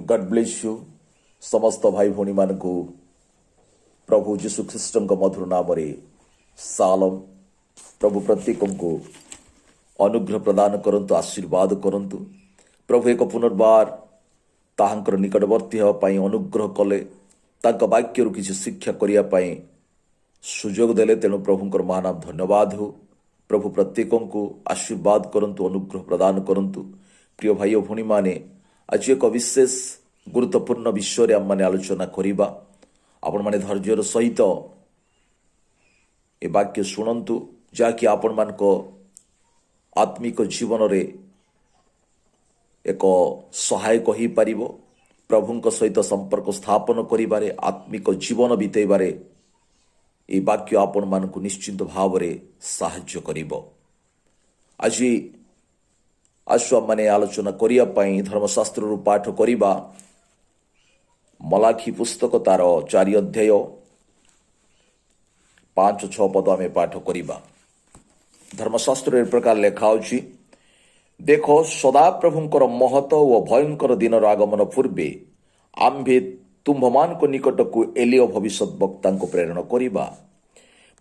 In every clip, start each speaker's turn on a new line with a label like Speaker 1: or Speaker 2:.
Speaker 1: God bless you समस्त भाई भौणी मान को प्रभु जीशु ख्रीष्ट मधुर नाम सालम प्रभु प्रत्येक को अनुग्रह प्रदान करंतु आशीर्वाद करंतु प्रभु एक पुनर्बार ताहांकर निकटवर्ती होगापाई अनुग्रह कले तांका वाक्य किसी शिक्षा करने सुजोग देले तेणु प्रभुंकर महानाम धन्यवाद हो। प्रभु प्रत्येक को आशीर्वाद करंतु अनुग्रह प्रदान करंतु। प्रिय भाई और भौणी माने आज एक विशेष गुरुत्वपूर्ण विषय आम मैंने आलोचना करवा आपण मैंने धैर्यर सहित ए वाक्य शुणु जहाँकि आपण मान आत्मिक जीवन रे एक सहायक हो पार प्रभु सहित संपर्क स्थापन करिबारे आत्मिक जीवन बीतेबारे ये वाक्य आपण मान को निश्चिंत भाव रे साहाय्य करिबो। आज आसु मैंने आलोचना करने धर्मशास्त्र पाठ करवा मलाखी पुस्तक तार 4 अध्याय 5-6 पद आम पाठ करवा। धर्मशास्त्र प्रकार लेखा अछि, देखो सदा प्रभुंकर महत व भयंकर दिन आगमन पूर्वे आम्भे तुम्भमान को निकट को एलियो भविष्यत वक्ता को प्रेरण करवा।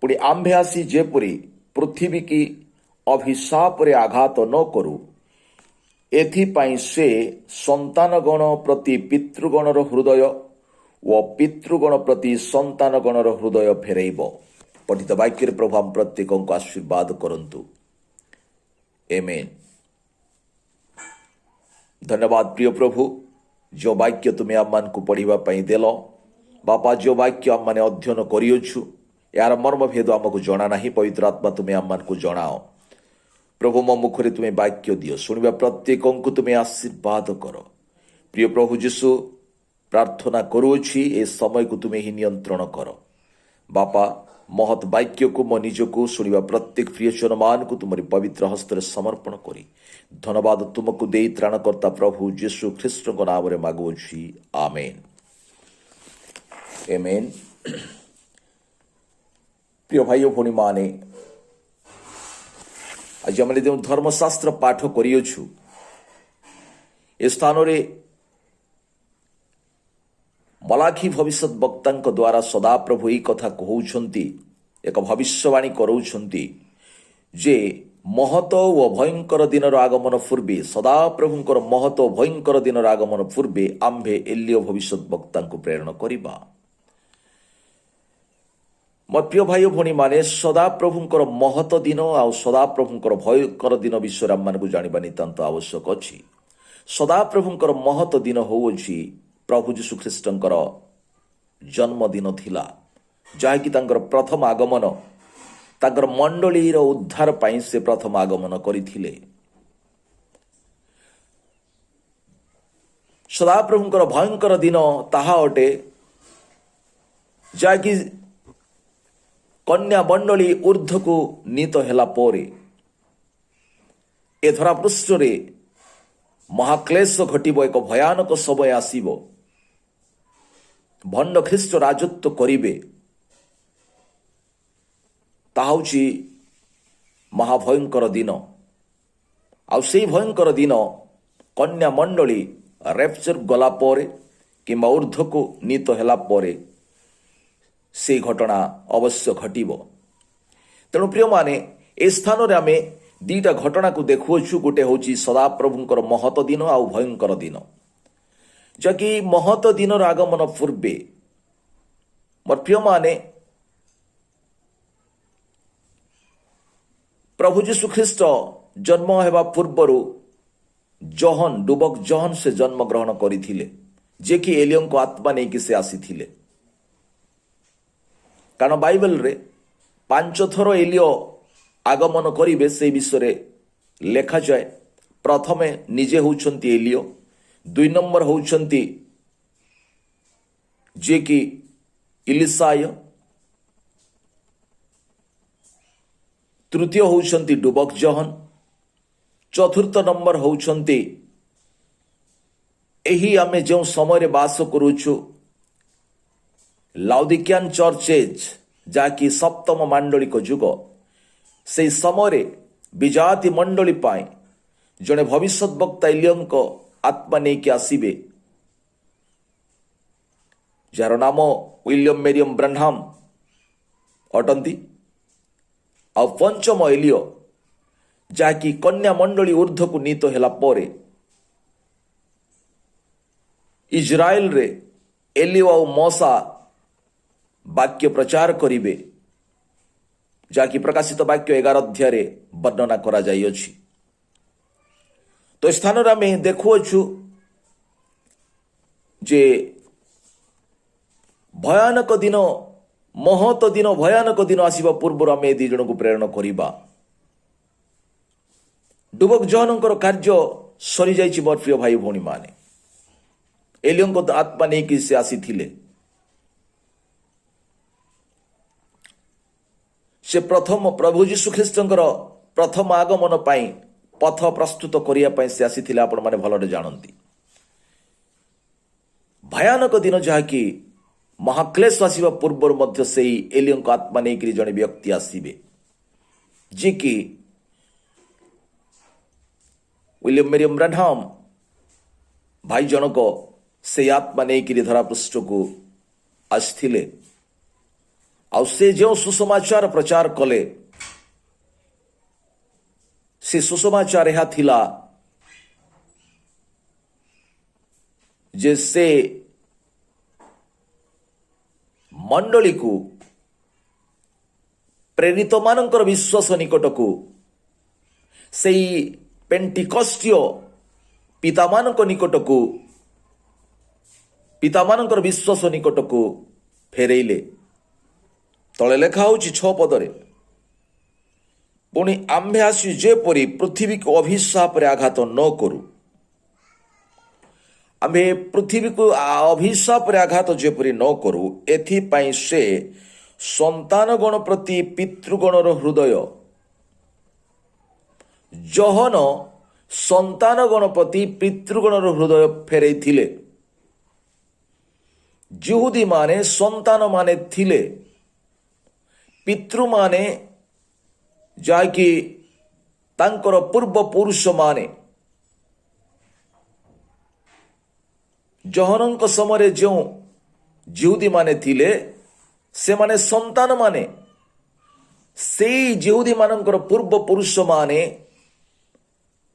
Speaker 1: पुणी आम्भे आसी जेपरी पृथ्वी की अभिशाप रे आघात न करू एथिपाई से संतानगण प्रति पितृगणर हृदय व पितृगण प्रति संतानगणर हृदय फेरइब। पठित वाक्य प्रभु हम प्रत्येक को आशीर्वाद करंतु। आमेन। धन्यवाद प्रिय प्रभु जो वाक्य तुम्हें आम मान को पढ़ा देल बापा जो वाक्य आम मैंने अध्ययन करियछु यार मर्म भेद आमको जना ना पवित्र आत्मा तुम्हें आम मान को जनाओ प्रभु मो मुखरे तुम्हें वाक्य दियो शुणा प्रत्येक को तुम्हें आशीर्वाद कर। प्रिय प्रभु जीशु प्रार्थना करुछि ए समय को तुम्हें ही नियंत्रण कर बापा महत वाक्य को मो निज को शुणा प्रत्येक प्रियजन मान को तुम्हारी पवित्र हस्तर समर्पण करी धन्यवाद तुमको दे त्राणकर्ता प्रभु जीशु ख्रीष्ट नाम रे मागुछि। आमेन आमेन। प्रिय भाई भौणी माने आज आम जो धर्मशास्त्र पाठ करियछु ए स्थान रे मलाखी भविष्यत वक्ता द्वारा सदा प्रभु यही कथा कहउछंती एक भविष्यवाणी करउछंती जे महत व भयंकर दिन आगमन पूर्वे सदा प्रभुंकर महत भयंकर दिन आगमन पूर्वे आम्भे एलियो भविष्यत वक्ता को प्रेरण करिबा। मो प्रिय भाई भौणी माने सदा प्रभुंकर महत दिन आ सदा प्रभुंकर भयंकर दिन विषय आम मान को जानिबा नितांत आवश्यक अछि। सदा प्रभुंकर महत दिन होउछि प्रभु जीशु ख्रीष्टंकर जन्मदिन थिला जहाँकि तांकर प्रथम आगमन तांकर मंडली उद्धार पाई से प्रथम आगमन करिथिले। सदा प्रभुंकर भयंकर दिन ताहा अटे जहाँकि कन्या मंडली ऊर्ध्व को नीत हेला पोरे ए धरा पृष्ठ रे महाक्लेश घटिब एक भयानक समय आसीब भंड ख्रीष्ट राजत्व करिवे ताहउची महाभयंकर दिन आ से भयंकर दिन कन्या मंडली रेप्चर गला पोरे किंबा ऊर्ध्व को नीत हेला पोरे से घटना अवश्य घटिब। तेणु प्रिय माने ए स्थान रे आमे दीटा घटना को देखुछु गोटे होची सदा प्रभुंकर महत दिन आ भयंकर दिन जकि महत दिन आगमन पूर्वे मोर प्रिय माने प्रभु जीशु ख्रीष्ट जन्म हेबा पूर्वरु जहन डुबक जहन से जन्म ग्रहण करिथिले जे कि एलियन को आत्मा नहीं कि से आसीथिले कारण बाइबल रे 5 थर एलियो आगमन करिवे से विषय लेखा जाए। प्रथमे निजे होउछंती एलियो 2 नंबर होउछंती जे कि इलिसाय तृतीय होउछंती डुबक जहन चतुर्थ नंबर होउछंती एही आमे जो समय रे बास करूछु लाउदिकियान चर्चेज जाकि सप्तम मांडलिक जुग से समय विजाति मंडली पाए जड़े भविष्यत वक्ता एलियन को आत्मा नहीं कि आसबे जार नाम विलियम मेरियम ब्राह्म अटंती आ पंचम एलियो जहाँकि कन्या मंडली ऊर्ध्व को नीत होला परे इज्राएल रे एलियो आ मौसा वाक्य प्रचार करिवे जहाँकि प्रकाशित वाक्य 11 अध्याय वर्णना करा जाइअछि। तो स्थान आम देखुअछु जे भयानक दिन महत दिन भयानक दिन आसवा पूर्व आम ए दी जन को प्रेरण करवा। डुबक जॉनकर कार्य सरी जाइछि मोर प्रिय भाई भौणी माने एलियों आत्मा नहीं से आसी से प्रथम प्रभु जीशु ख्रीष्टर प्रथम आगमन पाई पथ प्रस्तुत करने से आसी आपण मैंने भलरे जानती। भयानक दिन जहाँकि महाक्लेश आसवा पूर्व मध्य से एलियों आत्मा नहीं जड़े व्यक्ति आसवे जी कि विलियम मेरियम ब्राह्म भाई जनक से आत्मा नहीं धरापृष्ठ को आसथिले आ से जो सुसमाचार प्रचार कले से सुसमाचार यह थिला जे से मंडली को प्रेरित मानकर विश्वास निकट को से पेंटिकस्टीय पिता मानक निकट को पिता मानकर विश्वास निकट को फेरेले तले लेखा होची 6 पदरे पुणी आम्भे आसी जेपरी पृथ्वी को अभिशाप रे आघात न करू आम्भे पृथ्वी को अभिशाप रे आघात जेपरी न करू एथिपाई से संतान गण प्रति पितृगणर हृदय जहन संतान गण प्रति पितृगणर हृदय फेरे थिले जिहुदी माने संतान माने थिले पितृ माने जाकि तांकर पूर्व पुरुष माने जहनक समय जो जिहुदी माने थिले से माने संतान माने से जिहुदी मानकर पूर्व पुरुष माने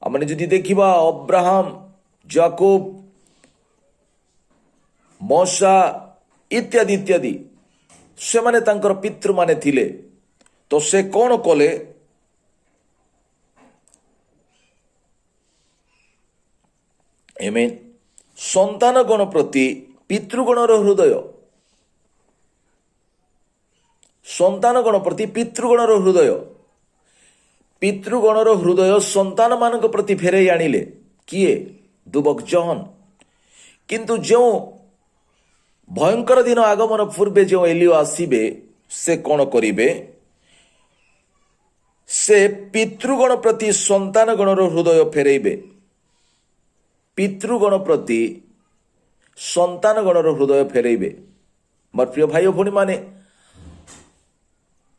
Speaker 1: आमने जदि देखिबा अब्राहम जाकोब मौसा इत्यादि इत्यादि से माने तांकर पितृ माने थिले तो से कौन कले आमेन संतान गण प्रति पितृगणर हृदय संतान गण प्रति पितृगणर हृदय पितृगणर हृदय संतान मानक प्रति फेरे आनिले किए दुबक जहन किंतु जो भयंकर दिन आगमन पूर्वे जो एलियो आसीबे से कौन करिवे से पितृगण प्रति संतान गणर हृदय फेरेइबे पितृगण प्रति संतान गणर हृदय फेरेइबे। मोर प्रिय भाई भौणी माने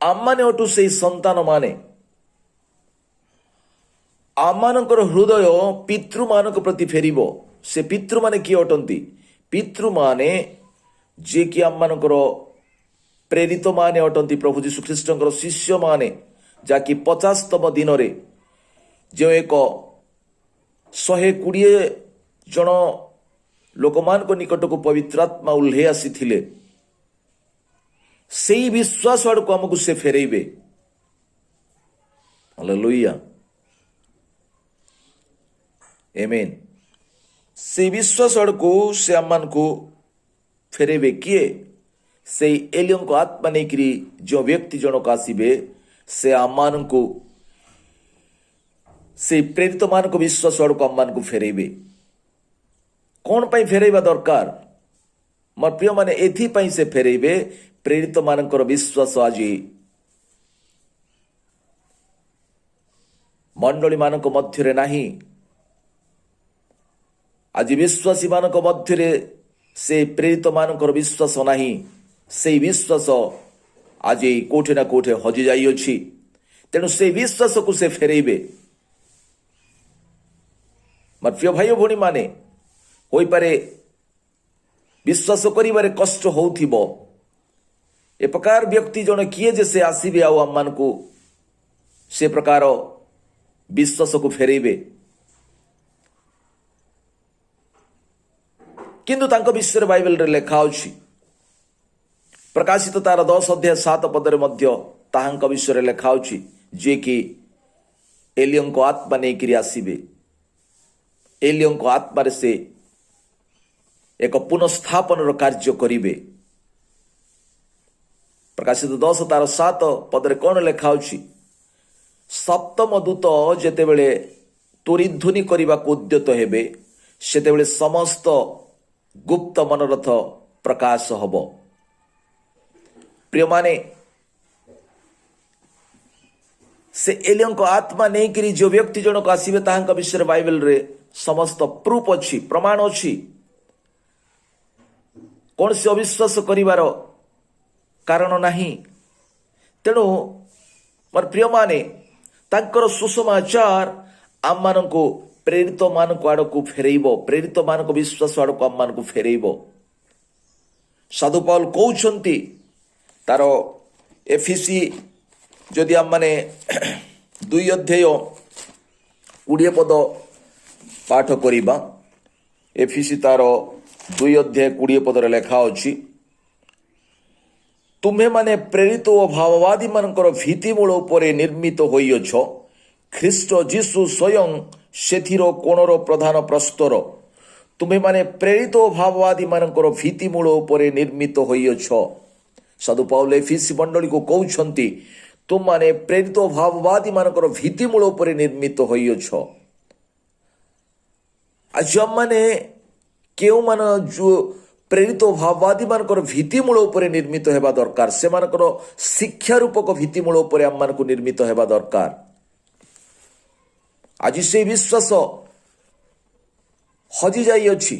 Speaker 1: आम माने अटु से संतान माने आमानकर हृदय पितृ मानक प्रति फेरिबो से पितृ माने किए अटंती पितृ माने जे कि आम मानकर प्रेरित माने अटंती प्रभु जीशु ख्रीष्टर शिष्य माने जाकि 50तम दिन रे जो एक 120 जन लोक मान को निकट को पवित्र आत्मा उल्हे आसी थिले से विश्वास आड़ को आमको से फेरेइबे हालेलुया आमेन से विश्वास आड़ को से आम को फेरेबे किए से एलियों को आत्मा नहीं करी जो व्यक्ति जनक आसबे से आम को से प्रेरित मान को विश्वास आड़ को आम को फेरेबे कौन पाई फेरेबा दरकार मोर प्रिय माने एथि से फेरेबे प्रेरित मानकर विश्वास आज मंडली मानक मध्य नहीं आज विश्वासी मानक मध्य से प्रेरित मानकर विश्वास नहीं से विश्वास आज कोठे ना कोठे हजि जाइए तेणु से विश्वास को से फेरेबे मोर प्रिय भाई भौणी माने होई पारे विश्वास करिबारे कष्ट होउथिबो ए प्रकार व्यक्ति जन किए जे से आसीबे आउ आम मानकु से प्रकार विश्वास को फेरेबे किंतु तांको विषय बाइबल रे लेखा अछि प्रकाशित तार 10 अध्याय 7 पदरे मध्य ताहांक विषय लेखा अछि जे कि एलियन को आत्मा नहीं करी आसीबे एलियन को आत्मा से एक पुनस्थापन कार्य करिबे प्रकाशित 10 तार 7 पदरे कौन लेखा अछि सप्तम दूत जेतेबेले तुरीध्वनि करने को उद्यत हेबे सेतेबेले समस्त गुप्त मनोरथ प्रकाश हब प्रिय माने से एलियन को आत्मा नहीं करी जो व्यक्ति जनक आसीबे ताहांक विषय बाइबल रे समस्त प्रूफ अछि प्रमाण अछि कौन से अविश्वास करिवार कारण नाही तेणु मोर प्रिय माने तांकर सुसमाचार आम मानक प्रेरित मानक आड़ को फेरब प्रेरित मानक विश्वास आड़ को आम मान को फेरब साधु पौल कहउछंती तार एफिसी जदि आम माने 2 अध्याय 20 पद पाठ करिबा एफिसी तार 2 अध्याय 20 पदरे लेखा अछि तुम्हे माने प्रेरित और भाववादी मानकर भित्तिमूल उपरे निर्मित होइछ ख्रीष्ट जीशु स्वयं सेथिरो कोणर प्रधान प्रस्तर तुम्हे माने प्रेरित और भाववादी मानकर भित्तिमूल उपरे निर्मित होइछ साधु पौल एफिसी मंडली को कहउछंती तुम माने प्रेरित और भाववादी मानकर भित्तिमूल उपरे निर्मित होइछ आज माने केउ मान जो प्रेरित भाववादी मानकर भित्तिमूल उपरे निर्मित हेबा दरकार से मानकर शिक्षा रूपक भित्तिमूल उपरे आम मानक निर्मित हेबा दरकार आज से विश्वास हजि जाई अछि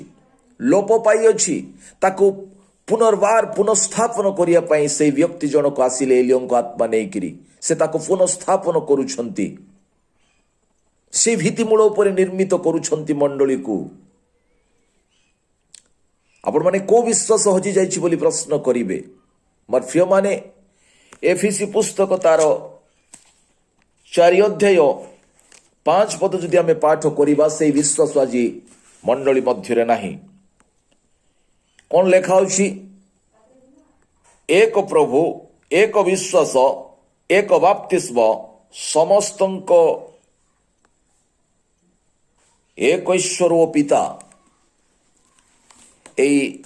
Speaker 1: लोप पाई अछि ताकू पुनर्बार पुनस्थापन करिया पई से व्यक्ति जनक आसिले एलियन को आत्मा नहीं करी से ताकू पुनस्थापन करूछंती से भित्तिमूल उपरे निर्मित करूछंती मंडली को आपण माने को विश्वास हजि जाइछि बोली प्रश्न करिवे मोर प्रिय माने एफिसी पुस्तक तार 4 अध्याय 5 पद जदि आमे पाठ करिबा से विश्वास आज मंडली मध्य रे नाही कौन लेखा अछि एक प्रभु एक विश्वास एक बाप्तिस्म समस्तंक एक ईश्वर ओ पिता ए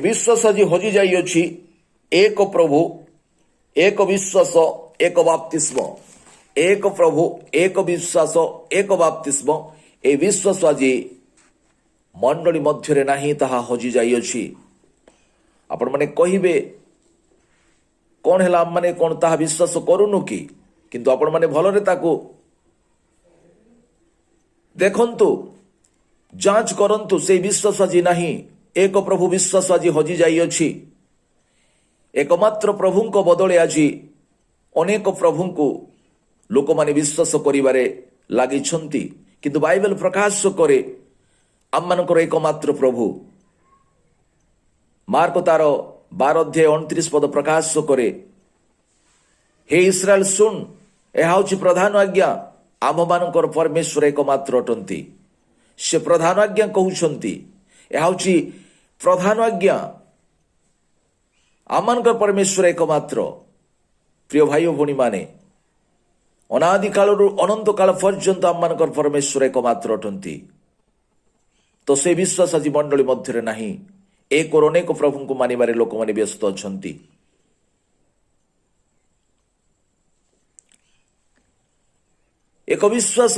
Speaker 1: विश्वास आज हजि जाई अछि एक प्रभु एक विश्वास एक बाप्तिस्म एक प्रभु एक विश्वास एक बाप्तिस्म ए विश्वास आज मंडली मध्य नाही ताहा हजि जाई अछि आपण माने कहिबे कौन है माने कौन ताहा विश्वास करूनु कि किंतु आपण माने भलरे ताकू देखंतु जांच करंतु से विश्वास आज नाही एक प्रभु विश्वास आज हजि जाई अछि एकमात्र प्रभु को बदले आज अनेक प्रभु को लोक माने विश्वास करिबारे लागि छंती किंतु बाइबल प्रकाश करे आम मानकर एकमात्र प्रभु मार्क तार 12 अध्याय 29 पद प्रकाश करे हे इस्राएल सुन यह हूँ प्रधान आज्ञा आम मानकर परमेश्वर एकमात्र अटंती से प्रधान आज्ञा कहउछंती यह हूँ प्रधान आज्ञा आम मानकर परमेश्वर एकमात्र प्रिय भाई भौणी माने अनादि कालरू अनंत काल पर्यंत आम मानकर परमेश्वर एकमात्र अटंती तो से विश्वास आज मंडली मध्य नाही एक और अनेक प्रभु को मानिबारे लोक माने व्यस्त अछंती एक विश्वास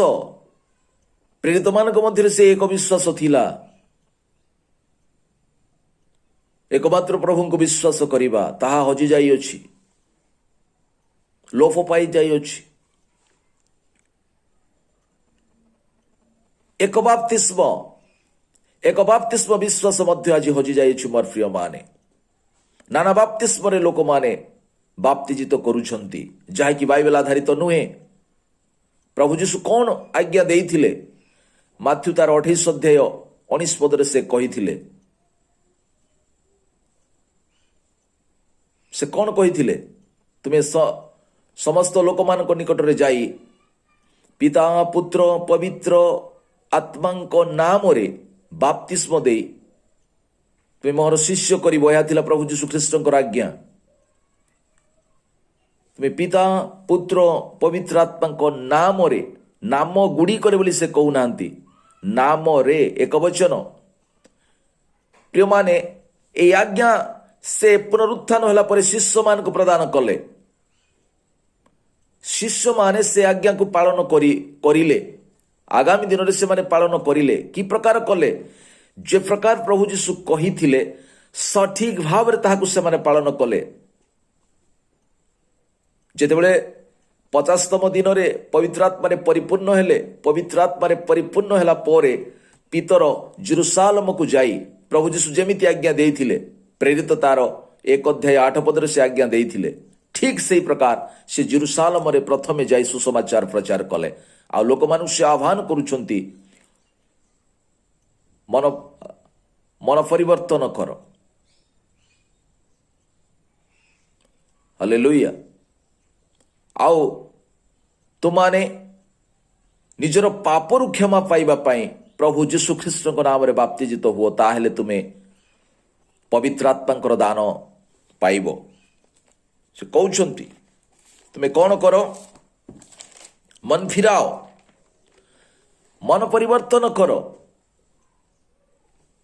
Speaker 1: प्रेरित मानक मध्य से एक विश्वास थिला एकमात्र प्रभु को विश्वास करिबा ताहा हजि जाई अछि लोप पाई जाई अछि एक बाप्तिस्म विश्वास मध्य आज हजि जाई मोर प्रिय माने नाना बाप्तिस्म रे लोक माने बाप्तिजित करूछंती जहा कि बाइबल आधारित नुहे प्रभु जीशु कौन आज्ञा देइथिले माथ्यू तार 28 अध्याय 19 ପଦରେ ସେ କହିଥିଲେ। ସେ କ'ଣ କହିଥିଲେ? ତୁମେ ସମସ୍ତ ଲୋକମାନଙ୍କ ନିକଟରେ ଯାଇ ପିତା ପୁତ୍ର ପବିତ୍ର ଆତ୍ମାଙ୍କ ନାମରେ ବାପ୍ତିସ୍ମ ଦେଇ ତୁମେ ମୋର ଶିଷ୍ୟ କରିବ। ଏହା ଥିଲା ପ୍ରଭୁ ଯୀଶୁଖ୍ରୀଷ୍ଟଙ୍କର ଆଜ୍ଞା। ତୁମେ ପିତା ପୁତ୍ର ପବିତ୍ର ଆତ୍ମାଙ୍କ ନାମରେ, ନାମ ଗୁଡ଼ିକରେ ବୋଲି ସେ କହୁନାହାନ୍ତି, ନାମରେ ଏକ ବଚନ। ପ୍ରିୟମାନେ, এই ଆଜ୍ଞା ସେ ପୁନରୁତ୍ଥାନ ହେଲା ପରେ ଶିଷ୍ୟମାନଙ୍କୁ ପ୍ରଦାନ କଲେ। ଶିଷ୍ୟମାନେ ସେ ଆଜ୍ଞାକୁ ପାଳନ କରିଲେ। ଆଗାମୀ ଦିନରେ ସେମାନେ ପାଳନ କରିଲେ। କି ପ୍ରକାର କଲେ? ଯେ ପ୍ରକାର ପ୍ରଭୁ ଯୀଶୁ କହିଥିଲେ ସଠିକ ଭାବରେ ତାହାକୁ ସେମାନେ ପାଳନ କଲେ। ଯେତେବେଳେ 50ତମ ଦିନରେ ପବିତ୍ର ଆତ୍ମାରେ ପରିପୂର୍ଣ୍ଣ ହେଲେ, ପବିତ୍ର ଆତ୍ମାରେ ପରିପୂର୍ଣ୍ଣ ହେଲା ପରେ ପିତର ଜେରୁସାଲେମକୁ ଯାଇ ପ୍ରଭୁ ଯୀଶୁ ଯେମିତି ଆଜ୍ଞା ଦେଇଥିଲେ, ପ୍ରେରିତ ତାର 1:8 ସେ ଆଜ୍ଞା ଦେଇଥିଲେ, ଠିକ୍ ସେଇ ପ୍ରକାର ସେ ଜେରୁସାଲେମରେ ପ୍ରଥମେ ଯାଇ ସୁସମାଚାର ପ୍ରଚାର କଲେ। ଆଉ ଲୋକମାନଙ୍କୁ ସେ ଆହ୍ୱାନ କରୁଛନ୍ତି, ମନ ପରିବର୍ତ୍ତନ କର। ହାଲେଲୁୟା। ଆଉ ତୁମାନେ ନିଜର ପାପରୁ କ୍ଷମା ପାଇବା ପାଇଁ ପ୍ରଭୁ ଯୀଶୁ ଖ୍ରୀଷ୍ଟଙ୍କ ନାମରେ ବାପ୍ତିଜିତ ହୁଅ, ତାହେଲେ ତୁମେ ପବିତ୍ର ଆତ୍ମାଙ୍କର ଦାନ ପାଇବ। ସେ କହୁଛନ୍ତି ତୁମେ କ'ଣ କର? ମନ ଫିରାଅ, ମନ ପରିବର୍ତ୍ତନ କର।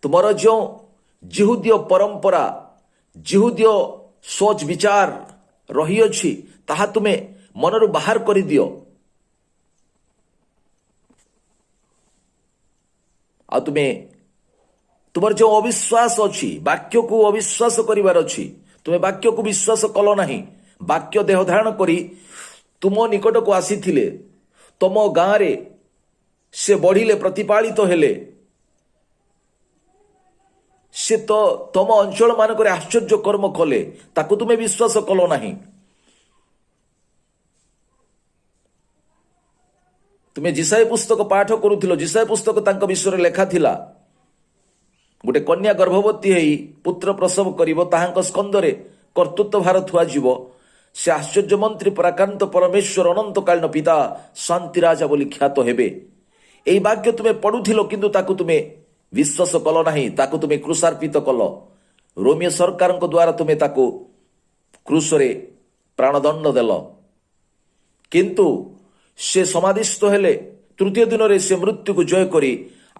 Speaker 1: ତୁମର ଯେଉଁ ଜିହୁଦୀୟ ପରମ୍ପରା, ଜିହୁଦୀୟ ସୋଚ ବିଚାର ରହିଅଛି, ତାହା ତୁମେ ମନରୁ ବାହାର କରିଦିଅ। ଆଉ ତୁମର ଯେଉଁ ଅବିଶ୍ୱାସ ଅଛି, ବାକ୍ୟକୁ ଅବିଶ୍ୱାସ କରିବାର ଅଛି, ତୁମେ ବାକ୍ୟକୁ ବିଶ୍ୱାସ କଲ ନାହିଁ। ବାକ୍ୟ ଦେହ ଧାରଣ କରି ତୁମ ନିକଟକୁ ଆସିଥିଲେ, ତମ ଗାଁରେ ସେ ବଢ଼ିଲେ, ପ୍ରତିପାଳିତ ହେଲେ, ସେ ତ ତମ ଅଞ୍ଚଳ ମାନଙ୍କରେ ଆଶ୍ଚର୍ଯ୍ୟ କର୍ମ କଲେ, ତାକୁ ତୁମେ ବିଶ୍ୱାସ କଲ ନାହିଁ। ତୁମେ ଜିସାଇ ପୁସ୍ତକ ପାଠ କରୁଥିଲ। ଜିସାଇ ପୁସ୍ତକ ତାଙ୍କ ବିଷୟରେ ଲେଖା ଥିଲା, ଗୋଟେ କନ୍ୟା ଗର୍ଭବତୀ ହେଇ ପୁତ୍ର ପ୍ରସବ କରିବ, ତାହାଙ୍କ ସ୍କନ୍ଧରେ କର୍ତ୍ତୃତ୍ୱ ଭାର ଥୁଆଯିବ। ସେ ଆଶ୍ଚର୍ଯ୍ୟ ମନ୍ତ୍ରୀ, ପରାକ୍ରାନ୍ତ ପରମେଶ୍ୱର, ଅନନ୍ତକାଳୀନ ପିତା, ଶାନ୍ତି ରାଜା ବୋଲି ଖ୍ୟାତ ହେବେ। ଏହି ବାକ୍ୟ ତୁମେ ପଢୁଥିଲ, କିନ୍ତୁ ତାକୁ ତୁମେ ବିଶ୍ୱାସ କଲ ନାହିଁ। ତାକୁ ତୁମେ କ୍ରୁଶାର୍ପିତ କଲ। ରୋମିଓ ସରକାରଙ୍କ ଦ୍ୱାରା ତୁମେ ତାକୁ କ୍ରୁଶରେ ପ୍ରାଣଦଣ୍ଡ ଦେଲ। କିନ୍ତୁ ସେ ସମାଧିସ୍ଥ ହେଲେ। ତୃତୀୟ ଦିନରେ ସେ ମୃତ୍ୟୁକୁ ଜୟ କରି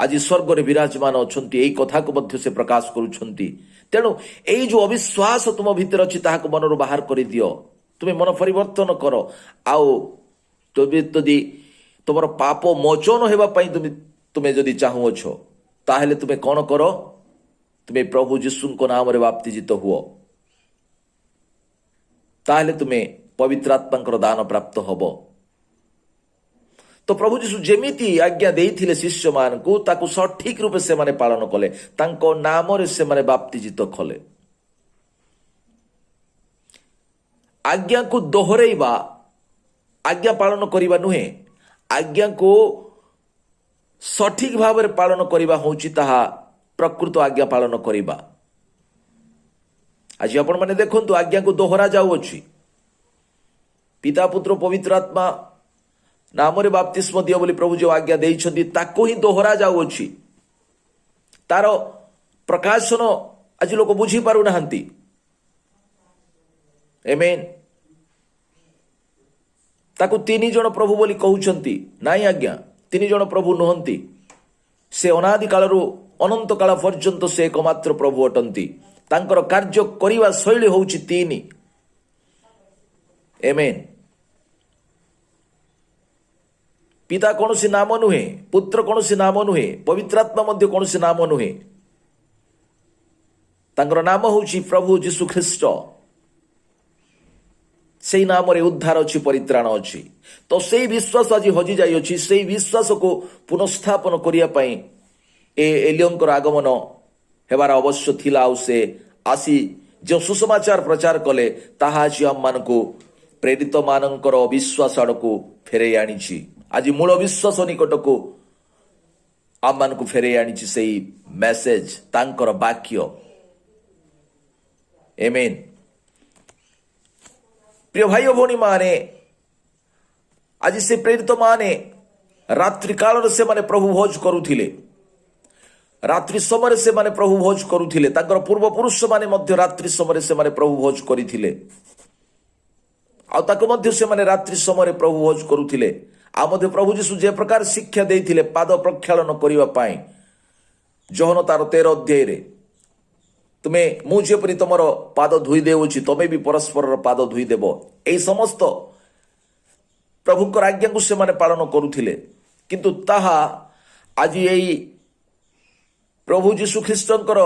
Speaker 1: ଆଜି ସ୍ୱର୍ଗରେ ବିରାଜମାନ ଅଛନ୍ତି। ଏହି କଥାକୁ ମଧ୍ୟ ସେ ପ୍ରକାଶ କରୁଛନ୍ତି। ତେଣୁ ଏଇ ଯେଉଁ ଅବିଶ୍ୱାସ ତୁମ ଭିତରେ ଅଛି, ତାହାକୁ ମନରୁ ବାହାର କରିଦିଅ। ତୁମେ ମନ ପରିବର୍ତ୍ତନ କର। ଆଉ ଯଦି ତୁମର ପାପ ମୋଚନ ହେବା ପାଇଁ ତୁମେ ଯଦି ଚାହୁଁଅଛ, ତାହେଲେ ତୁମେ କ'ଣ କର? ତୁମେ ପ୍ରଭୁ ଯୀଶୁଙ୍କ ନାମରେ ବାପ୍ତିଜିତ ହୁଅ, ତାହେଲେ ତୁମେ ପବିତ୍ର ଆତ୍ମାଙ୍କର ଦାନ ପ୍ରାପ୍ତ ହବ। ତ ପ୍ରଭୁ ଯୀଶୁ ଯେମିତି ଆଜ୍ଞା ଦେଇଥିଲେ ଶିଷ୍ୟମାନଙ୍କୁ, ତାକୁ ସଠିକ ରୂପେ ସେମାନେ ପାଳନ କଲେ। ତାଙ୍କ ନାମରେ ସେମାନେ ବାପ୍ତିଜିତ କଲେ। ଆଜ୍ଞାକୁ ଦୋହରେଇବା ଆଜ୍ଞା ପାଳନ କରିବା ନୁହେଁ। ଆଜ୍ଞାକୁ ସଠିକ ଭାବରେ ପାଳନ କରିବା ହେଉଛି ତାହା ପ୍ରକୃତ ଆଜ୍ଞା ପାଳନ କରିବା। ଆଜି ଆପଣମାନେ ଦେଖନ୍ତୁ, ଆଜ୍ଞାକୁ ଦୋହରା ଯାଉଅଛି। ପିତା ପୁତ୍ର ପବିତ୍ର ଆତ୍ମା ନାମରେ ବାପ୍ତିସ୍ମ ଦିଅ ବୋଲି ପ୍ରଭୁ ଯେଉଁ ଆଜ୍ଞା ଦେଇଛନ୍ତି, ତାକୁ ହିଁ ଦୋହରା ଯାଉଅଛି। ତାର ପ୍ରକାଶନ ଆଜି ଲୋକ ବୁଝିପାରୁନାହାନ୍ତି। ଆମେନ୍। ତାକୁ 3 ଜଣ ପ୍ରଭୁ ବୋଲି କହୁଛନ୍ତି। ନାଇଁ ଆଜ୍ଞା, 3 ଜଣ ପ୍ରଭୁ ନୁହନ୍ତି। ସେ ଅନାଦି କାଳରୁ ଅନନ୍ତ କାଳ ପର୍ଯ୍ୟନ୍ତ ସେ ଏକମାତ୍ର ପ୍ରଭୁ ଅଟନ୍ତି। ତାଙ୍କର କାର୍ଯ୍ୟ କରିବା ଶୈଳୀ ହେଉଛି 3। ଆମେନ୍। ପିତା କୌଣସି ନାମ ନୁହେଁ, ପୁତ୍ର କୌଣସି ନାମ ନୁହେଁ, ପବିତ୍ର ଆତ୍ମା ମଧ୍ୟ କୌଣସି ନାମ ନୁହେଁ। ତାଙ୍କର ନାମ ହେଉଛି ପ୍ରଭୁ ଯୀଶୁ ଖ୍ରୀଷ୍ଟ। ସେଇ ନାମରେ ଉଦ୍ଧାର ଅଛି, ପରିତ୍ରାଣ ଅଛି। ତ ସେଇ ବିଶ୍ୱାସ ଆଜି ହଜି ଯାଇଅଛି। ସେଇ ବିଶ୍ୱାସକୁ ପୁନଃସ୍ଥାପନ କରିବା ପାଇଁ ଏଲିୟଙ୍କର ଆଗମନ ହେବାର ଆବଶ୍ୟକ ଥିଲା। ଆଉ ସେ ଆସି ଯେଉଁ ସୁସମାଚାର ପ୍ରଚାର କଲେ, ତାହା ଆଜି ଆମମାନଙ୍କୁ ପ୍ରେରିତ ମାନଙ୍କର ଅବିଶ୍ୱାସ ଆଡ଼କୁ ଫେରାଇ ଆଣିଛି। ଆଜି ମୂଳ ବିଶ୍ୱାସ ନିକଟକୁ आम मान को फेरे आनी से मेसेज तांकर वाक्य एमेन। प्रिय भाई भौणी माने आज से प्रेरित माने रात्रि काल से माने प्रभु भोज करुथिले, रात्रि समय से माने प्रभु भोज करुथिले, तांकर पूर्व पुरुष माने मध्य रात्रि समय से माने प्रभु भोज करिथिले, आ ताको मध्य से माने रात्रि समय प्रभु भोज करुथिले। आ मध्य प्रभु जीशु जे प्रकार शिक्षा देथिले पाद प्रक्षालन करिवा पाई, जोहन तार 13 अध्याय रे तुमे मु जेपरि तुमर पाद धोई देउछि तमे भी परस्पर पाद धोई देबो, एई समस्त प्रभुकर आज्ञा को से माने पालन करुथिले। किंतु ताहा आज एई प्रभु जीशु ख्रीष्टंकर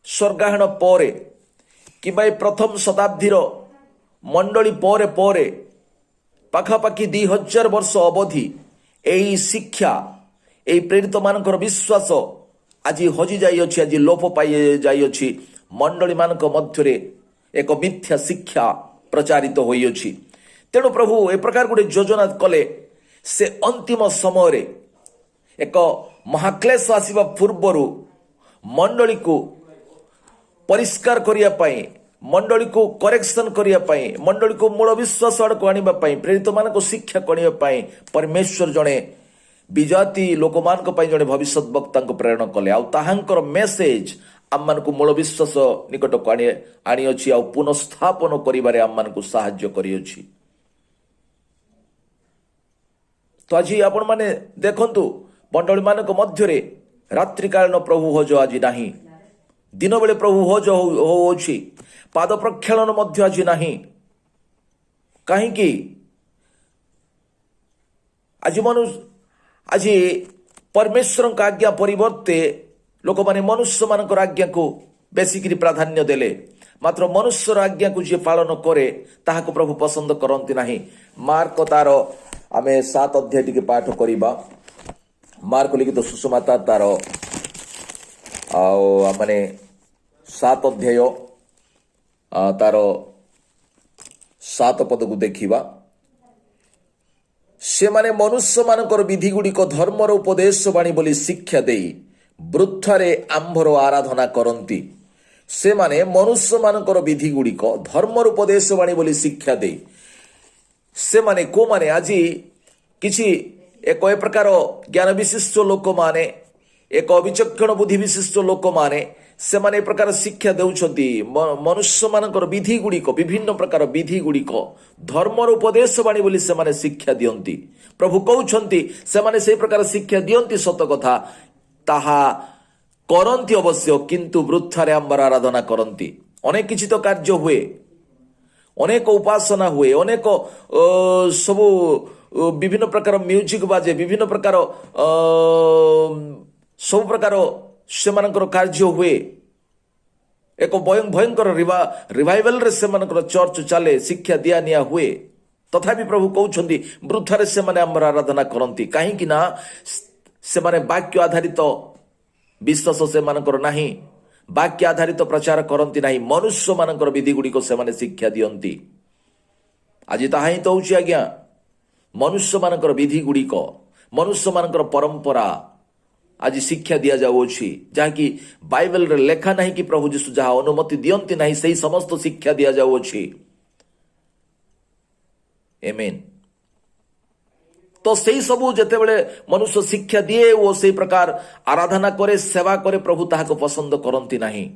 Speaker 1: स्वर्गाहन परे कि प्रथम शताब्दीर मंडली परे परे पाखापाखि 2000 वर्ष अवधि एई शिक्षा एई प्रेरित मानकर विश्वास आज हजि जाई अछि, आज लोप पाई जाई अछि। मंडली मानक मध्यरे एक मिथ्या शिक्षा प्रचारित होई अछि। तेणु प्रभु ए प्रकार गोटे योजना कले से अंतिम समय रे एक महाक्लेश आसीबा पूर्वरु मंडली को परिष्कार करिया पाई, मंडली को करेक्शन करिया पाई, मंडली को मूल विश्वास आड़ को आनिबा पाई, प्रेरित मान को शिक्षा करिया पाई परमेश्वर जणे विजाति लोक मान को पाई जणे भविष्यत वक्ता को प्रेरण कले। आ ताहांकर मेसेज आम मान को मूल विश्वास निकट को आनी अछि, आ पुनस्थापन करिबारे आम मान को सहाय्य करि अछि। तो आज आपण माने देखंतु मंडली मानक मध्यरे रात्रिकालीन प्रभु भोज आज नाही, दिन बेले प्रभु भोज होउछि, पाद प्रक्षालन मध्य आज नाही। काहेकि आज परमेश्वर का आज्ञा परिवर्ते लोक माने मनुष्य मानकर आज्ञा को बेसिकरी प्राधान्य देले, मात्र मनुष्यर आज्ञा को जे पालन करे ताहाको प्रभु पसंद करंती नाही। मार्क तार आमे 7 अध्याय टिके पाठ करिबा। मार्क लिखित सुसमाचार तार माने 7 अध्याय तार 7 पद को देखिबा। से माने मनुष्य मानकर विधि गुड़िक धर्मर उपदेश बाणी बोली शिक्षा देई वृथारे आंभर आराधना करंती। से माने मनुष्य मानकर विधि गुड़िक धर्मर उपदेश बाणी बोली शिक्षा देई से माने को माने आज किछि एक प्रकार ज्ञान विशिष्ट लोक माने एक अविचक्षण बुद्धि विशिष्ट लोक माने से माने प्रकार शिक्षा देउछंती मनुष्य मानकर विधि गुड़िक विभिन्न प्रकार विधि गुड़िक धर्मर उपदेश बाणी बोली से माने शिक्षा दियंती। प्रभु कहउछंती से माने से प्रकार शिक्षा दियंती सत कथा, ताहा करंती अवश्य किंतु वृथारे आंबर आराधना करंती। अनेक किछि तो कार्य हुए, अनेक उपासना हुए, अनेक सबु विभिन्न प्रकार म्यूजिक बाजे, विभिन्न प्रकार सब प्रकार से मानकर कार्य हुए, एक भयंकर रिवाइवल रे से मानकर चर्च चले, शिक्षा दिया निया हुए, तथापि प्रभु कहउछंती वृथारे से माने आंबर आराधना करंती। काहेकि ना से माने वाक्य आधारित विश्वास से मानकर नाही, वाक्य आधारित प्रचार करंती नाही, मनुष्य मानकर विधि गुड़िक से माने शिक्षा दियंती। आज ताहा ही तो होउछि आज्ञा, मनुष्य मानकर विधि गुड़िक, मनुष्य मानकर परंपरा आज शिक्षा दिया जाउछि, जहाँकि बाइबल रे लेखा नहीं कि प्रभु जीशु जहाँ अनुमति दियंती नहीं सही समस्त शिक्षा दिया जाउछि। आमेन। तो सही सबू जेते बेले मनुष्य शिक्षा दिए वो सही प्रकार आराधना करे, सेवा करे, प्रभु ताहाको पसंद करंती नहीं।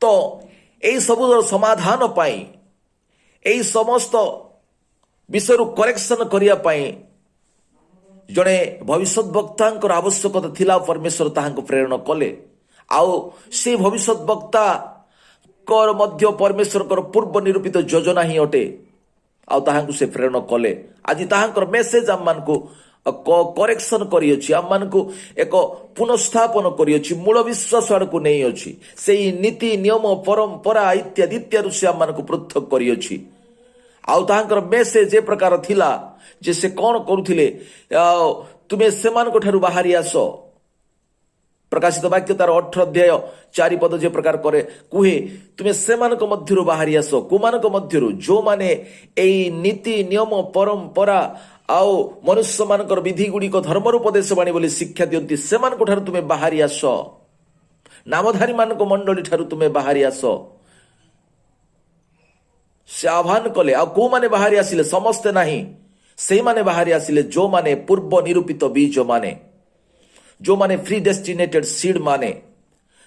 Speaker 1: तो एई सबुर समाधान पाई, एई समस्त विषय करेक्शन करिया पाई जड़े भविष्य वक्ता आवश्यकता थिला, परमेश्वर ताहाको प्रेरण कले। आउ से भविष्य वक्ता कर मध्य परमेश्वर कर पूर्व निरूपित योजना ही अटे, आउ ताहाको से प्रेरण कले। आज ताहाकर मेसेज आम मान को करेक्शन करियछि, आम मान को एक पुनस्थापन करियछि, मूल विश्वास आड़ को नहीं अछि, सेही नीति नियम परंपरा इत्यादि इत्यादि से आम मान को पृथक करियछि। आउ ताहाकर मेसेज ए प्रकार थिला जे से कौन करुथिले, तुमे सेमान को ठारू बाहरी आस। प्रकाशित वाक्य तार 18 अध्याय 4 पद जे प्रकार करे कुहे, तुमे सेमान को मध्यरु बाहरी आस, कुमान को मध्यरु जो माने एई नीति नियम परंपरा ଆଉ ମନୁଷ୍ୟ ମାନଙ୍କର ବିଧି ଗୁଡ଼ିକ ଧର୍ମର ଉପଦେଶ ବାଣୀ ବୋଲି ଶିକ୍ଷା ଦିଅନ୍ତି, ସେମାନଙ୍କ ଠାରୁ ତୁମେ ବାହାରି ଆସ। ନାମଧାରୀ ମାନଙ୍କ ମଣ୍ଡଳୀ ଠାରୁ ତୁମେ ବାହାରି ଆସ। ସେ ଆହ୍ୱାନ କଲେ। ଆଉ କୋଉମାନେ ବାହାରି ଆସିଲେ? ସମସ୍ତେ ନାହିଁ। ସେଇମାନେ ବାହାରି ଆସିଲେ ଯୋଉମାନେ ପୂର୍ବ ନିରୂପିତ ବୀଜ ମାନେ, ଯୋଉମାନେ ପ୍ରି ଡେଷ୍ଟିନେଟେଡ୍ ସିଡ୍ ମାନେ,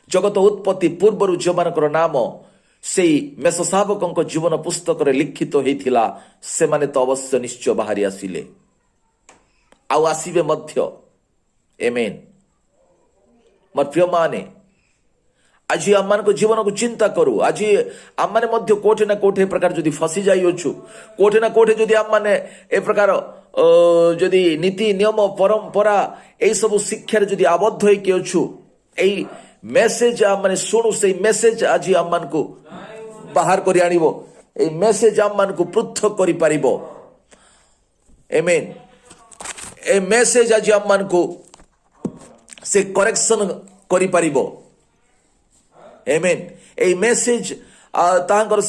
Speaker 1: ଜଗତ ଉତ୍ପତ୍ତି ପୂର୍ବରୁ ଯେଉଁମାନଙ୍କର ନାମ ସେଇ ମେଷଶାବକଙ୍କ ଜୀବନ ପୁସ୍ତକରେ ଲିଖିତ ହେଇଥିଲା, ସେମାନେ ତ ଅବଶ୍ୟ ନିଶ୍ଚୟ ବାହାରି ଆସିଲେ, ଆଉ ଆସିବେ ମଧ୍ୟ। ଆମେନ୍। ମୋର ପ୍ରିୟମାନେ, ଆଜି ଆମମାନଙ୍କ ଜୀବନକୁ ଚିନ୍ତା କରୁ। ଆଜି ଆମମାନେ ମଧ୍ୟ କୋଉଠି ନା କୋଉଠି ଏ ପ୍ରକାର ଯଦି ଫସି ଯାଇଅଛୁ, କୋଉଠି ନା କୋଉଠି ଯଦି ଆମମାନେ ଏ ପ୍ରକାର ଯଦି ନୀତି ନିୟମ ପରମ୍ପରା ଏଇସବୁ ଶିକ୍ଷାରେ ଯଦି ଆବଦ୍ଧ ହେଇକି ଅଛୁ, ଏଇ ମେସେଜ ଆମମାନେ ଶୁଣୁ, ସେଇ ମେସେଜ ଆଜି ଆମମାନଙ୍କୁ ବାହାର କରି ଆଣିବ। ଏଇ ମେସେଜ ଆମମାନଙ୍କୁ ପୃଥକ କରିପାରିବ। ଆମେନ୍। ଏ ମେସେଜ ଆଜି ଆମମାନଙ୍କୁ ସେ କରେକ୍ସନ କରିପାରିବ। ଆମେନ୍। এই মেসেজ ତାଙ୍କର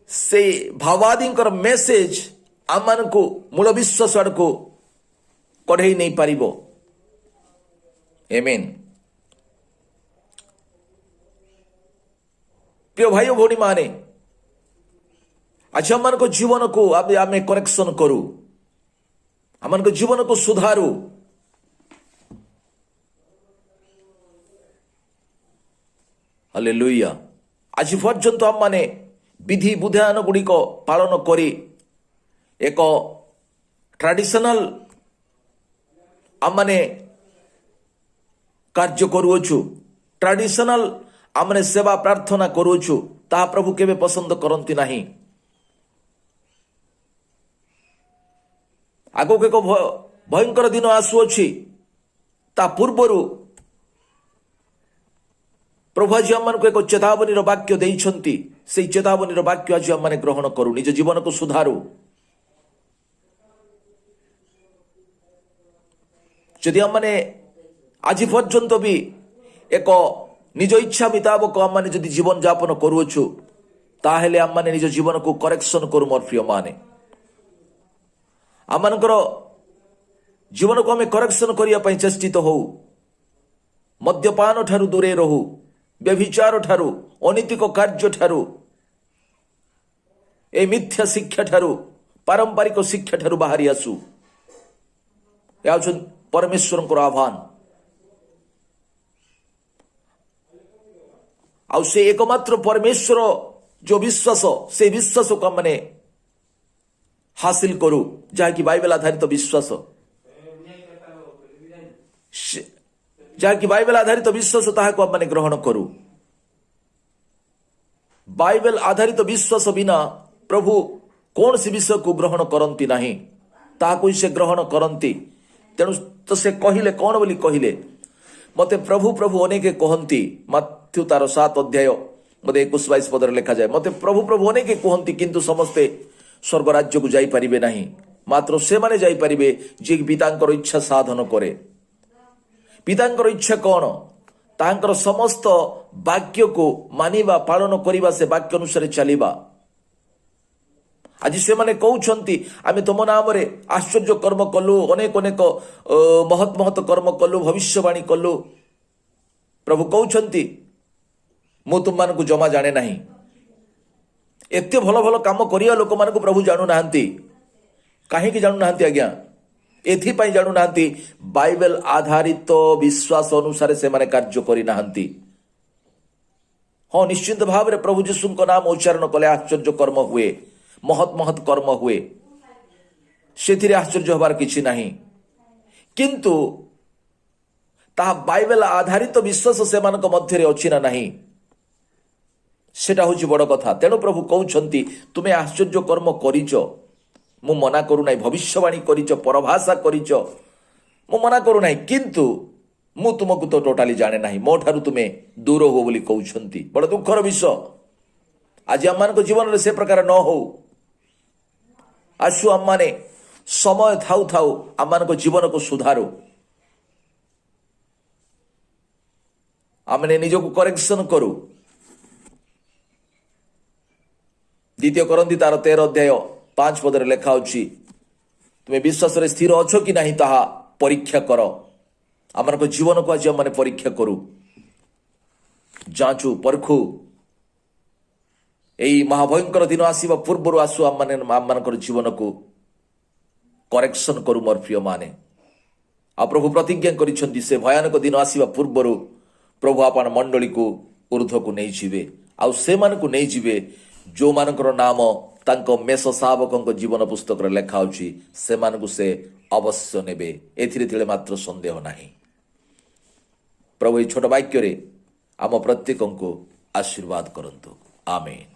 Speaker 1: ସେଇ ଭାବାଦୀଙ୍କର ମେସେଜ ଆମମାନଙ୍କୁ ମୂଳ ବିଶ୍ୱାସ ଆଡ଼କୁ କଢ଼େଇ ନେଇପାରିବ। ଆମେନ୍। ପ୍ରିୟ ଭାଇ ଓ ଭଉଣୀ ମାନେ, ଆଜି ଆମମାନଙ୍କ ଜୀବନକୁ ଆମେ କରେକ୍ସନ କରୁ, ଆମମାନଙ୍କ ଜୀବନକୁ ସୁଧାରୁ। ହାଲେଲୁୟା। ଆଜି ପର୍ଯ୍ୟନ୍ତ ଆମମାନେ ବିଧି ବିଧାନ ଗୁଡ଼ିକ ପାଳନ କରି ଏକ ଟ୍ରାଡିସନାଲ ଆମମାନେ କାର୍ଯ୍ୟ କରୁଅଛୁ, ଟ୍ରାଡିସନାଲ ଆମମାନେ ସେବା ପ୍ରାର୍ଥନା କରୁଅଛୁ। ତାହା ପ୍ରଭୁ କେବେ ପସନ୍ଦ କରନ୍ତି ନାହିଁ। ଆଗକୁ ଏକ ଭୟଙ୍କର ଦିନ ଆସୁଅଛି। ତା ପୂର୍ବରୁ ପ୍ରଭୁ ଆଜି ଆମମାନଙ୍କୁ ଏକ ଚେତାବନୀର ବାକ୍ୟ ଦେଇଛନ୍ତି। ସେଇ ଚେତାବନୀର ବାକ୍ୟ ଆଜି ଆମମାନେ ଗ୍ରହଣ କରୁ, ନିଜ ଜୀବନକୁ ସୁଧାରୁ। ଯଦି ଆମମାନେ ଆଜି ପର୍ଯ୍ୟନ୍ତ ବି ଏକ ନିଜ ଇଚ୍ଛା ମୁତାବକ ଆମମାନେ ଯଦି ଜୀବନ ଯାପନ କରୁଅଛୁ, ତାହେଲେ ଆମମାନେ ନିଜ ଜୀବନକୁ କରେକ୍ସନ କରୁ। ମୋର ପ୍ରିୟ ମାନେ, ଆମମାନଙ୍କର ଜୀବନକୁ ଆମେ କରେକ୍ସନ କରିବା ପାଇଁ ଚେଷ୍ଟିତ ହଉ। ମଦ୍ୟପାନ ଠାରୁ ଦୂରେଇ ରହୁ, ବ୍ୟଭିଚାର ଠାରୁ, ଅନୈତିକ କାର୍ଯ୍ୟ ଠାରୁ, ଏ ମିଥ୍ୟା ଶିକ୍ଷା ଠାରୁ, ପାରମ୍ପରିକ ଶିକ୍ଷା ଠାରୁ ବାହାରି ଆସୁ। ଏହା ହେଉଛି ପରମେଶ୍ୱରଙ୍କର ଆହ୍ୱାନ। ଆଉ ସେ ଏକମାତ୍ର ପରମେଶ୍ୱର ଯୋଉ ବିଶ୍ୱାସ, ସେ ବିଶ୍ୱାସକୁ ଆମମାନେ ହାସିଲ କରୁ, ଯାହାକି ବାଇବେଲ ଆଧାରିତ ବିଶ୍ୱାସ। ଯାହାକି ବାଇବେଲ ଆଧାରିତ ବିଶ୍ୱାସ, ତାହାକୁ ଆମମାନେ ଗ୍ରହଣ କରୁ। ବାଇବେଲ ଆଧାରିତ ବିଶ୍ୱାସ ବିନା ପ୍ରଭୁ କୌଣସି ବିଷୟକୁ ଗ୍ରହଣ କରନ୍ତି ନାହିଁ, ତାହାକୁ ହିଁ ସେ ଗ୍ରହଣ କରନ୍ତି। ତେଣୁ ତ ସେ କହିଲେ କ'ଣ ବୋଲି କହିଲେ? ମତେ ପ୍ରଭୁ ପ୍ରଭୁ ଅନେକ କହନ୍ତି। ମାଥ୍ୟୁ ତାର 7 ଅଧ୍ୟାୟ ମତେ 21-22 ପଦରେ ଲେଖାଯାଏ, ମତେ ପ୍ରଭୁ ପ୍ରଭୁ ଅନେକ କୁହନ୍ତି, କିନ୍ତୁ ସମସ୍ତେ ସ୍ୱର୍ଗ ରାଜ୍ୟକୁ ଯାଇପାରିବେ ନାହିଁ। ମାତ୍ର ସେମାନେ ଯାଇପାରିବେ ଯିଏ ପିତାଙ୍କର ଇଚ୍ଛା ସାଧନ କରେ। ପିତାଙ୍କର ଇଚ୍ଛା କ'ଣ? ତାଙ୍କର ସମସ୍ତ ବାକ୍ୟକୁ ମାନିବା, ପାଳନ କରିବା, ସେ ବାକ୍ୟ ଅନୁସାରେ ଚାଲିବା। ଆଜି ସେମାନେ କହୁଛନ୍ତି, ଆମେ ତୁମ ନାମରେ ଆଶ୍ଚର୍ଯ୍ୟ କର୍ମ କଲୁ, ଅନେକ ଅନେକ ମହତ୍ ମହତ୍ କର୍ମ କଲୁ, ଭବିଷ୍ୟବାଣୀ କଲୁ। ପ୍ରଭୁ କହୁଛନ୍ତି, ମୁଁ ତୁମମାନଙ୍କୁ ଜମା ଜାଣେ ନାହିଁ। ଏତେ ଭଲ ଭଲ କାମ କରିବା ଲୋକମାନଙ୍କୁ ପ୍ରଭୁ ଜାଣୁନାହାନ୍ତି। କାହିଁକି ଜାଣୁନାହାନ୍ତି ଆଜ୍ଞା? ଏଥିପାଇଁ ଜାଣୁନାହାନ୍ତି, ବାଇବେଲ ଆଧାରିତ ବିଶ୍ୱାସ ଅନୁସାରେ ସେମାନେ କାର୍ଯ୍ୟ କରିନାହାନ୍ତି। ହଁ, ନିଶ୍ଚିନ୍ତ ଭାବରେ ପ୍ରଭୁ ଯୀଶୁଙ୍କ ନାମ ଉଚ୍ଚାରଣ କଲେ ଆଶ୍ଚର୍ଯ୍ୟ କର୍ମ ହୁଏ, ମହତ୍ ମହତ୍ କର୍ମ ହୁଏ, ସେଥିରେ ଆଶ୍ଚର୍ଯ୍ୟ ହେବାର କିଛି ନାହିଁ। କିନ୍ତୁ ତାହା ବାଇବେଲ ଆଧାରିତ ବିଶ୍ୱାସ ସେମାନଙ୍କ ମଧ୍ୟରେ ଅଛି ନା ନାହିଁ, ସେଟା ହେଉଛି ବଡ଼ କଥା। ତେଣୁ ପ୍ରଭୁ କହୁଛନ୍ତି, ତୁମେ ଆଶ୍ଚର୍ଯ୍ୟ କର୍ମ କରିଛ, ମୁଁ ମନା କରୁନାହିଁ। ଭବିଷ୍ୟବାଣୀ କରିଛ, ପରଭାଷା କରିଛ, ମୁଁ ମନା କରୁନାହିଁ, କିନ୍ତୁ ମୁଁ ତୁମକୁ ତ ଟୋଟାଲି ଜାଣେ ନାହିଁ, ମୋ ଠାରୁ ତୁମେ ଦୂର ହୁଅ ବୋଲି କହୁଛନ୍ତି। ବଡ଼ ଦୁଃଖର ବିଷୟ। ଆଜି ଆମମାନଙ୍କ ଜୀବନରେ ସେ ପ୍ରକାର ନ ହଉ। ଆସୁ ଆମମାନେ ସମୟ ଥାଉ ଥାଉ ଆମମାନଙ୍କ ଜୀବନକୁ ସୁଧାରୁ। ଆମେ ନିଜକୁ କରେକ୍ସନ କରୁ। 2 କରନ୍ତି ତାର 13 ଅଧ୍ୟାୟ 5 ପଦରେ ଲେଖା ଅଛି, तुम विश्वास स्थिर अच्छ कि नहीं ताहा परीक्षा कर आम जीवन को आज मैंने परीक्षा करू जाचु परखु यही महाभयंकर दिन आसवा पूर्वर आसु आम मान जीवन को करेक्शन करू मोर प्रिय माने आ प्रभु प्रतिज्ञा करिसेंती से भयानक दिन आसवा पूर्वर प्रभु आपण मंडली को ऊर्ध्व को नहीं जीवे आउ से मान को नहीं जीवे जो मानकर नाम तांको मेष शावक जीवन पुस्तक लेखा होची से मान को से अवश्य नेबे एथिरे तिले मात्र संदेह नहीं। प्रभु ये छोट वाक्य रे आम प्रत्येक को आशीर्वाद करंतु आमेन।